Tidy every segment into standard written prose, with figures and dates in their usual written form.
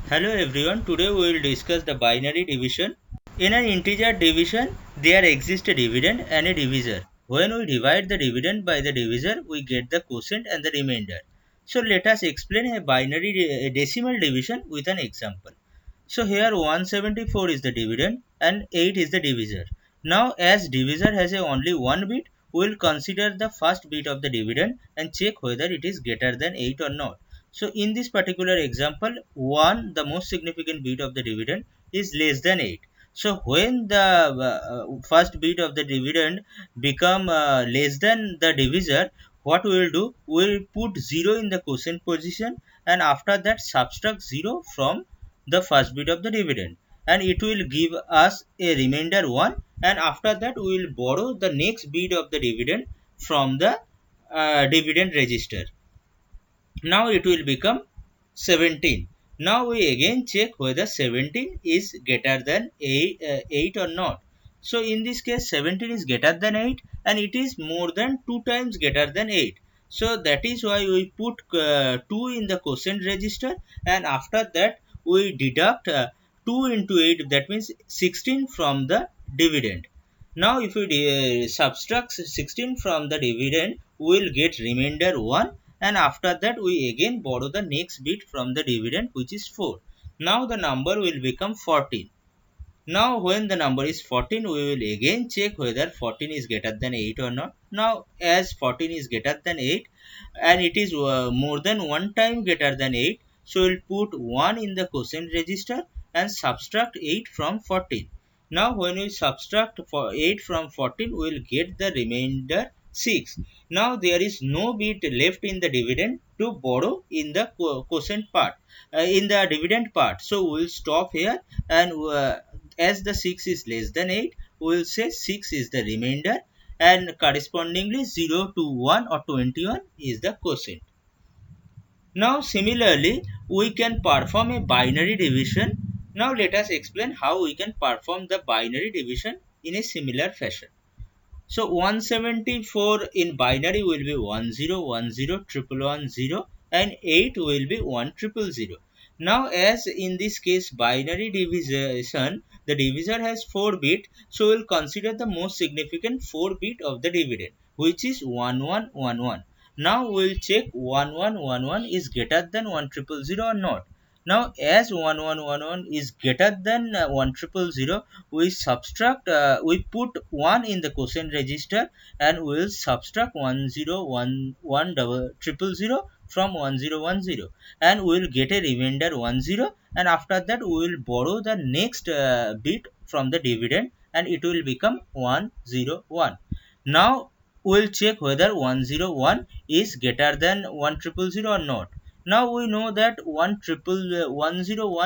Hello everyone, today we will discuss the binary division. In an integer division, there exists a dividend and a divisor. When we divide the dividend by the divisor, we get the quotient and the remainder. So let us explain a binary decimal division with an example. So here 174 is the dividend and 8 is the divisor. Now as divisor has only one bit, we will consider the first bit of the dividend and check whether it is greater than 8 or not. So in this particular example, 1, the most significant bit of the dividend, is less than 8. So when the first bit of the dividend become less than the divisor, what we will do? We will put 0 in the quotient position and after that subtract 0 from the first bit of the dividend, and it will give us a remainder 1, and after that we will borrow the next bit of the dividend from the dividend register. Now it will become 17. Now we again check whether 17 is greater than 8 or not. So in this case 17 is greater than 8 and it is more than 2 times greater than 8. So that is why we put 2 in the quotient register, and after that we deduct 2 into 8, that means 16 from the dividend. Now if we subtract 16 from the dividend, we will get remainder 1, and after that we again borrow the next bit from the dividend, which is 4. Now the number will become 14. Now when the number is 14, we will again check whether 14 is greater than 8 or not. Now as 14 is greater than 8 and it is more than one time greater than 8, so we will put 1 in the quotient register and subtract 8 from 14. Now when we subtract 8 from 14, we will get the remainder 6. Now there is no bit left in the dividend to borrow in the quotient part, in the dividend part. So we will stop here, and as the 6 is less than 8, we will say 6 is the remainder, and correspondingly 0 to 1 or 21 is the quotient. Now similarly, we can perform a binary division. Now let us explain how we can perform the binary division in a similar fashion. So 174 in binary will be 10101110, and 8 will be 1000. Now as in this case binary division, the divisor has 4 bit, so we will consider the most significant 4 bit of the dividend, which is 1111. Now we will check 1111 is greater than 1000 or not. Now as 1111 is greater than 1000, we put 1 in the quotient register and we will subtract 1011 from 1010, and we will get a remainder 10, and after that we will borrow the next bit from the dividend and it will become 101. Now we will check whether 101 is greater than 1000 or not. Now we know that 101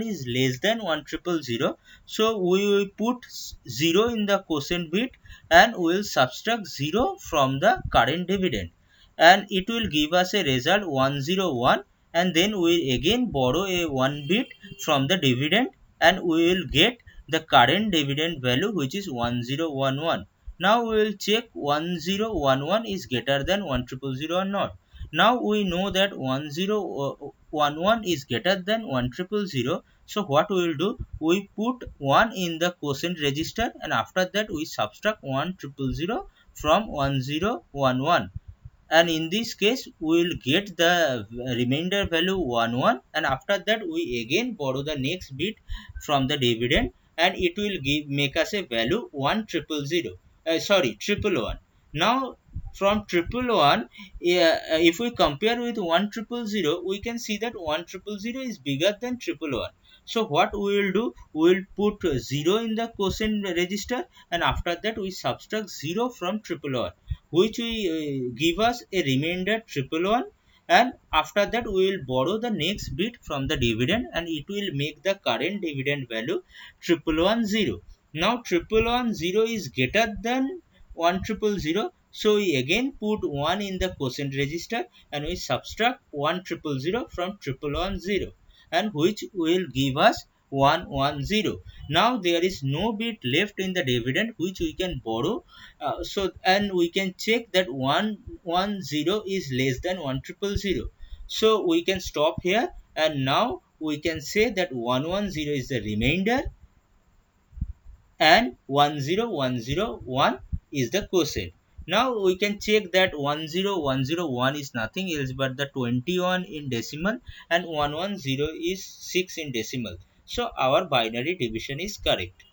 is less than 1000, so we will put 0 in the quotient bit and we will subtract 0 from the current dividend, and it will give us a result 101, and then we will again borrow a 1 bit from the dividend and we will get the current dividend value, which is 1011. Now we will check 1011 is greater than 1000 or not. Now we know that 1011 is greater than 1000. So what we will do? We put 1 in the quotient register and after that we subtract 1000 from 1011. And in this case we will get the remainder value 11, and after that we again borrow the next bit from the dividend and it will make us a value 1000, sorry, 111. Now from 111, if we compare with 1000, we can see that 1000 is bigger than 111. So what we will do? We will put 0 in the quotient register and after that we subtract 0 from 111, which will give us a remainder 111, and after that we will borrow the next bit from the dividend and it will make the current dividend value 1110. Now 1110 is greater than 1000, so we again put 1 in the quotient register and we subtract 1000 from 1110, and which will give us 110. Now there is no bit left in the dividend which we can borrow, and we can check that 110 is less than 1000. So we can stop here, and now we can say that 110 is the remainder and 10101 is the quotient. Now we can check that 10101 is nothing else but the 21 in decimal and 110 is 6 in decimal. So our binary division is correct.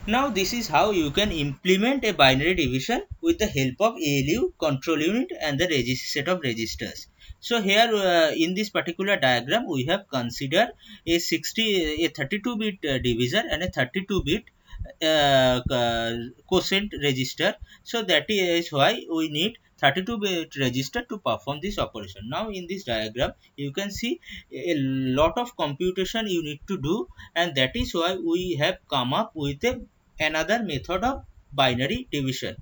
Now this is how you can implement a binary division with the help of ALU, control unit and the set of registers. So here in this particular diagram we have considered a 32-bit divisor and a 32-bit quotient register. So that is why we need 32-bit register to perform this operation. Now in this diagram you can see a lot of computation you need to do, and that is why we have come up with another method of binary division.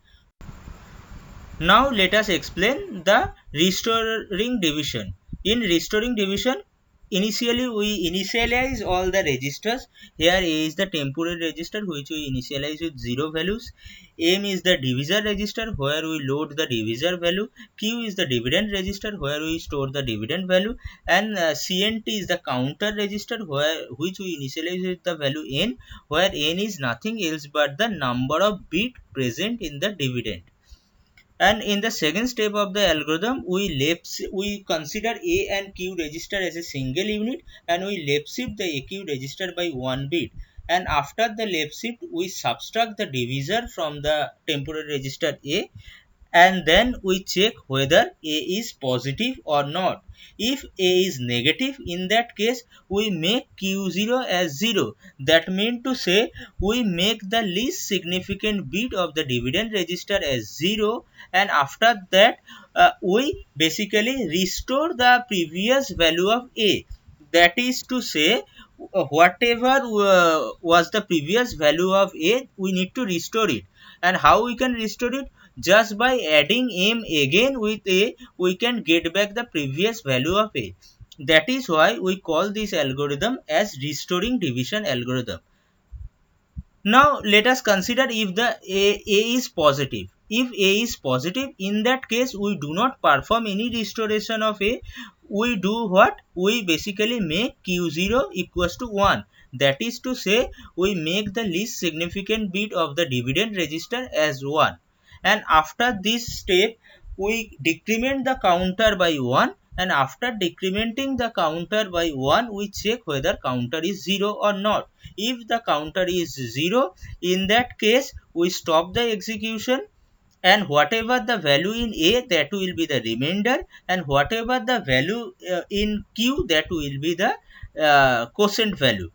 Now let us explain the restoring division. In restoring division, initially we initialize all the registers. Here A is the temporary register which we initialize with 0 values. M is the divisor register where we load the divisor value. Q is the dividend register where we store the dividend value. And CNT is the counter register which we initialize with the value N, where N is nothing else but the number of bits present in the dividend. And in the second step of the algorithm, we consider A and Q register as a single unit, and we left shift the AQ register by 1 bit. And after the left shift, we subtract the divisor from the temporary register A, and then we check whether A is positive or not. If A is negative, in that case we make Q0 as 0. That means to say we make the least significant bit of the dividend register as 0, and after that we basically restore the previous value of A. That is to say whatever was the previous value of A, we need to restore it. And how we can restore it? Just by adding M again with A, we can get back the previous value of A. That is why we call this algorithm as restoring division algorithm. Now let us consider if the A is positive. If A is positive, in that case we do not perform any restoration of A. We do what? We basically make Q0 equals to 1. That is to say, we make the least significant bit of the dividend register as 1. And after this step, we decrement the counter by 1, and after decrementing the counter by 1, we check whether counter is 0 or not. If the counter is 0, in that case we stop the execution, and whatever the value in A, that will be the remainder, and whatever the value in Q, that will be the quotient value.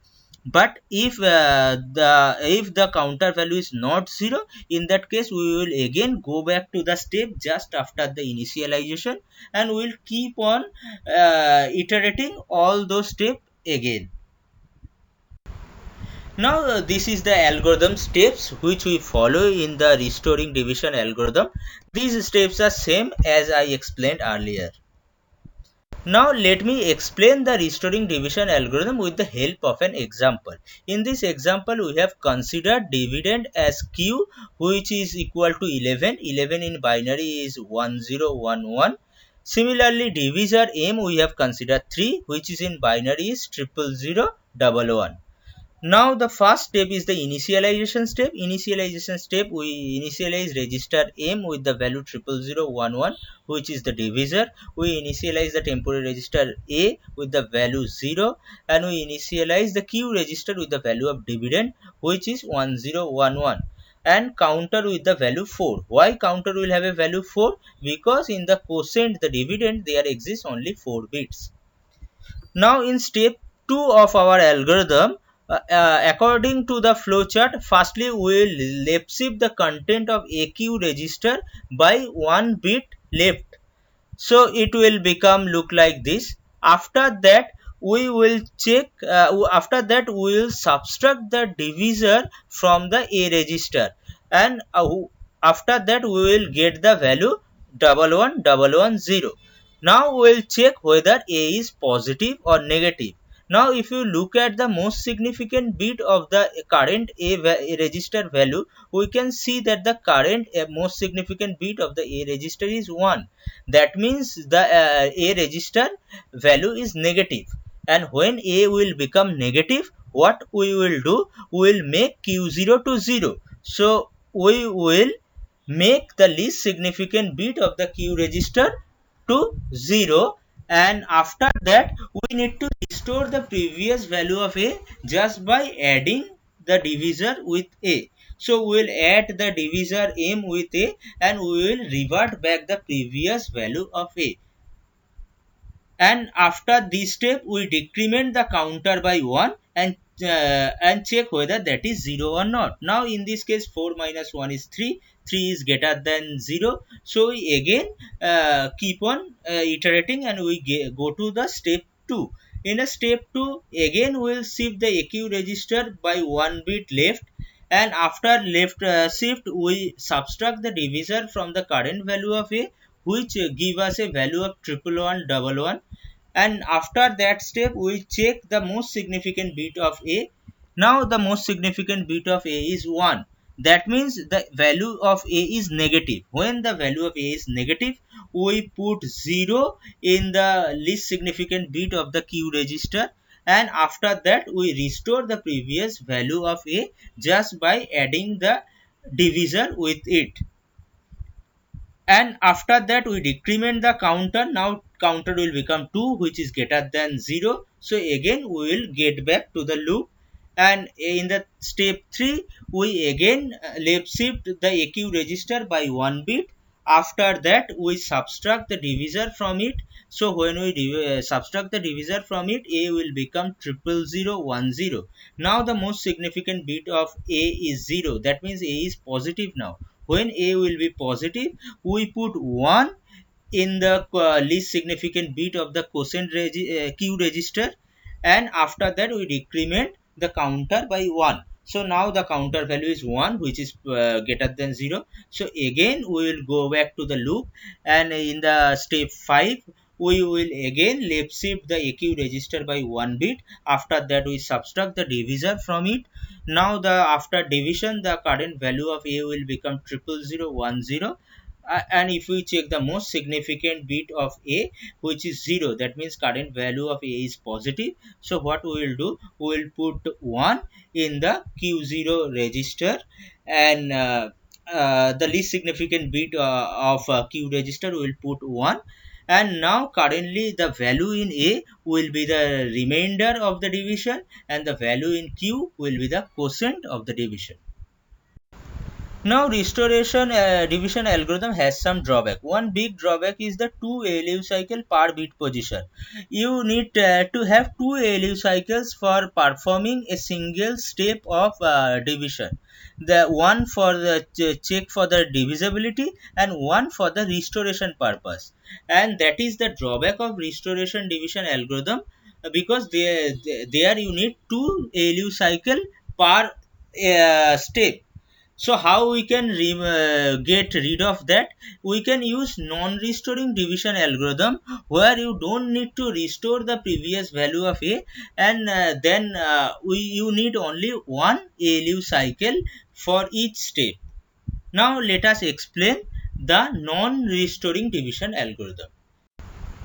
But if the counter value is not 0, in that case we will again go back to the step just after the initialization, and we will keep on iterating all those steps again. Now this is the algorithm steps which we follow in the restoring division algorithm. These steps are same as I explained earlier. Now let me explain the restoring division algorithm with the help of an example. In this example we have considered dividend as Q, which is equal to 11. 11 in binary is 1011. Similarly divisor M we have considered 3, which is in binary is 00011. Now the first step is the initialization step. Initialization step, we initialize register M with the value 00011, which is the divisor. We initialize the temporary register A with the value 0, and we initialize the Q register with the value of dividend, which is 1011, and counter with the value 4. Why counter will have a value 4? Because in the quotient, the dividend, there exists only 4 bits. Now in step 2 of our algorithm, according to the flowchart, firstly we will left shift the content of AQ register by 1 bit left. So it will become look like this. After that we will check, after that we will subtract the divisor from the A register, and after that we will get the value 11110. Now we will check whether A is positive or negative. Now if you look at the most significant bit of the current A register value, we can see that the current most significant bit of the A register is 1. That means the A register value is negative. and when A will become negative, what we will do, we will make Q0 to 0. So we will make the least significant bit of the Q register to 0, and after that we need to restore the previous value of A just by adding the divisor with A. So we will add the divisor M with A and we will revert back the previous value of A. And after this step we decrement the counter by 1 and check whether that is 0 or not. Now in this case 4 minus 1 is 3, 3 is greater than 0, so we again keep on iterating and we go to the step 2. In a step 2 again we will shift the AQ register by 1 bit left, and after left shift we subtract the divisor from the current value of A, which give us a value of 11111, and after that step we check the most significant bit of A. Now the most significant bit of A is 1. That means the value of A is negative. When the value of A is negative, we put 0 in the least significant bit of the Q register, and after that we restore the previous value of A just by adding the divisor with it. And after that we decrement the counter. Now counter will become 2, which is greater than 0, so again we will get back to the loop. And in the step 3 we again left shift the AQ register by 1 bit. After that we subtract the divisor from it. So when we subtract the divisor from it, A will become 00010. Now the most significant bit of A is 0. That means A is positive now. When A will be positive, we put 1 in the least significant bit of the quotient Q register, and after that we decrement the counter by 1. So now the counter value is 1, which is greater than 0. So again we will go back to the loop, and in the step 5 we will again left shift the AQ register by 1 bit. After that we subtract the divisor from it. Now the after division the current value of A will become 00010. And if we check the most significant bit of A, which is 0, that means current value of A is positive. So what we will do, we will put 1 in the Q0 register, and the least significant bit of Q register we will put 1. And now currently the value in A will be the remainder of the division, and the value in Q will be the quotient of the division. Now restoration division algorithm has some drawback. One big drawback is the 2 ALU cycle per bit position. You need to have 2 ALU cycles for performing a single step of division. The one for the check for the divisibility and one for the restoration purpose. And that is the drawback of restoration division algorithm, because there you need 2 ALU cycle per step. So how we can get rid of that? We can use non-restoring division algorithm, where you don't need to restore the previous value of A, and then you need only one ALU cycle for each step. Now let us explain the non-restoring division algorithm.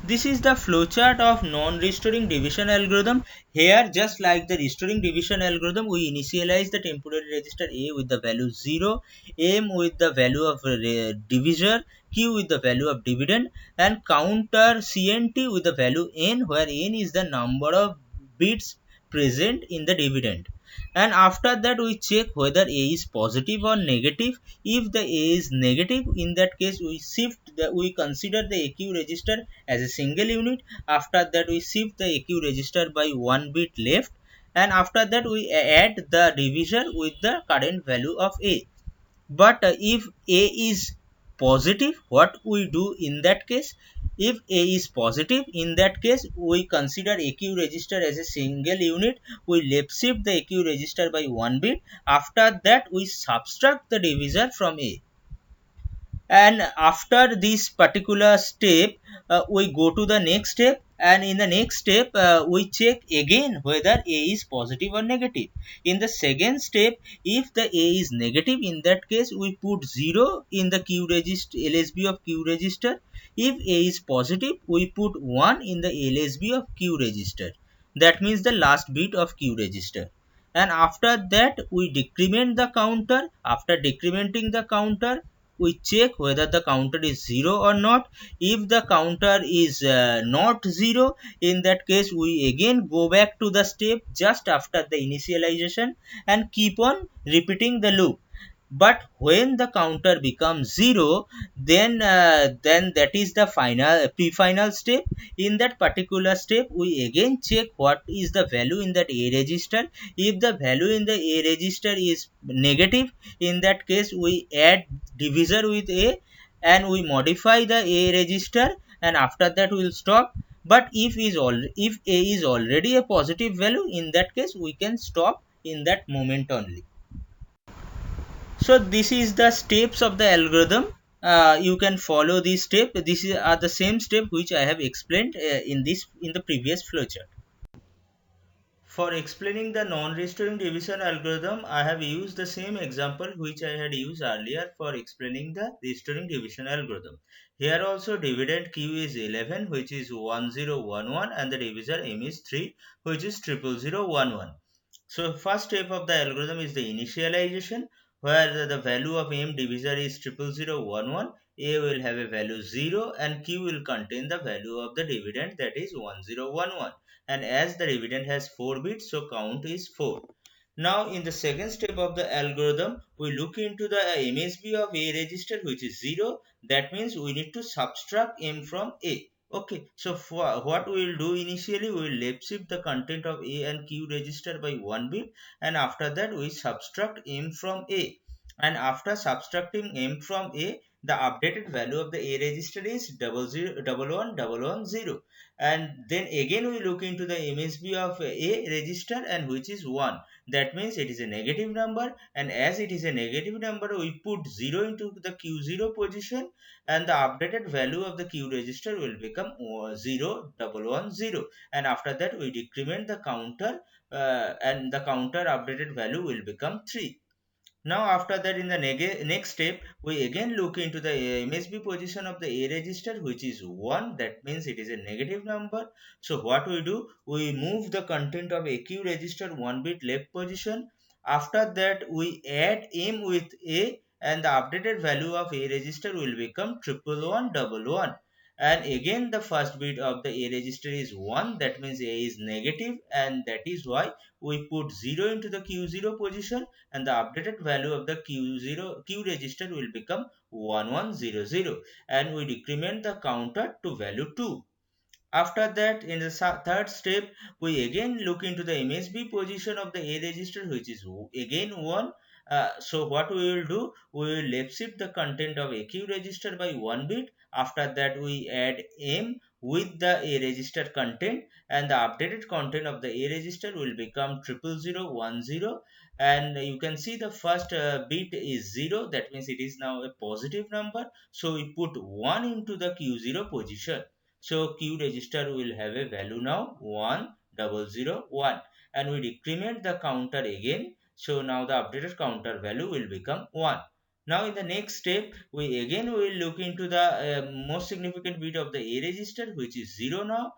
This is the flowchart of non-restoring division algorithm. Here, just like the restoring division algorithm, we initialize the temporary register A with the value 0, M with the value of divisor, Q with the value of dividend, and counter CNT with the value N, where N is the number of bits present in the dividend. And after that we check whether A is positive or negative. If the A is negative, in that case we consider the AQ register as a single unit. After that we shift the AQ register by 1 bit left, and after that we add the divisor with the current value of A. But if A is positive, what we do in that case? If A is positive, in that case we consider AQ register as a single unit. We left shift the AQ register by 1 bit. After that we subtract the divisor from A. And after this particular step we go to the next step, and in the next step we check again whether A is positive or negative. In the second step, if the A is negative, in that case we put 0 in the Q register, LSB of Q register. If A is positive, we put 1 in the LSB of Q register. that means the last bit of Q register. And after that we decrement the counter. After decrementing the counter, we check whether the counter is 0 or not. If the counter is not 0, in that case we again go back to the step just after the initialization and keep on repeating the loop. But when the counter becomes 0, then that is the final pre-final step. In that particular step we again check what is the value in that A register. If the value in the A register is negative, in that case we add divisor with A and we modify the A register, and after that we will stop. But if A is already a positive value, in that case we can stop in that moment only. So this is the steps of the algorithm. You can follow this step. Are the same step which I have explained in the previous flowchart. For explaining the non-restoring division algorithm, I have used the same example which I had used earlier for explaining the restoring division algorithm. Here also dividend Q is 11, which is 1011, and the divisor M is 3, which is 00011. So first step of the algorithm is the initialization, where the value of M divisor is 00011. A will have a value 0 and Q will contain the value of the dividend, that is 1011. And as the dividend has 4 bits, so count is 4. Now in the second step of the algorithm, we look into the MSB of A register, which is 0. That means we need to subtract M from A. Okay, so for what we will do initially, we will left shift the content of A and Q register by 1 bit, and after that we subtract M from A. And after subtracting M from A, the updated value of the A register is 0011110. And then again we look into the MSB of A register, and which is 1. That means it is a negative number, and as it is a negative number, we put 0 into the Q0 position, and the updated value of the Q register will become 0110. And after that we decrement the counter, and the counter updated value will become 3. Now after that, in the next step, we again look into the MSB position of the A register, which is 1. That means it is a negative number. So what we do, we move the content of AQ register 1 bit left position. After that we add M with A, and the updated value of A register will become 11111. And again the first bit of the A register is 1. That means A is negative, and that is why we put 0 into the Q0 position, and the updated value of the Q register will become 1100, and we decrement the counter to value 2. After that, in the third step, we again look into the MSB position of the A register, which is again 1. So what we will do, we will left shift the content of AQ register by 1 bit. After that we add M with the A register content, and the updated content of the A register will become 00010. And you can see the first bit is 0. That means it is now a positive number. So we put 1 into the Q0 position. So Q register will have a value now 1001, and we decrement the counter again. So now the updated counter value will become 1. Now in the next step, we again will look into the most significant bit of the A register, which is 0 now.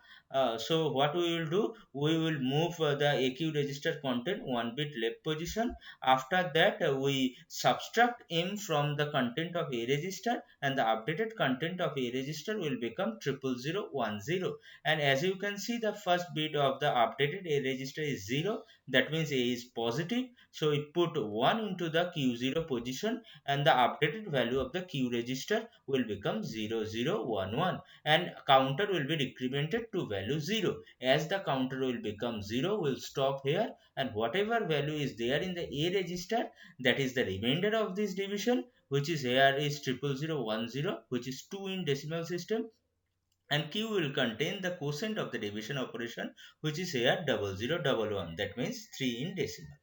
So what we will do, we will move the AQ register content 1 bit left position. After that we subtract M from the content of A register, and the updated content of A register will become 00010. And as you can see, the first bit of the updated A register is 0. That means A is positive. So we put 1 into the Q0 position, and the updated value of the Q register will become 0011, and counter will be decremented to value 0. As the counter will become 0, we'll stop here, and whatever value is there in the A register, that is the remainder of this division, which is here is 00010, which is 2 in decimal system, and Q will contain the quotient of the division operation, which is here 0011, that means 3 in decimal.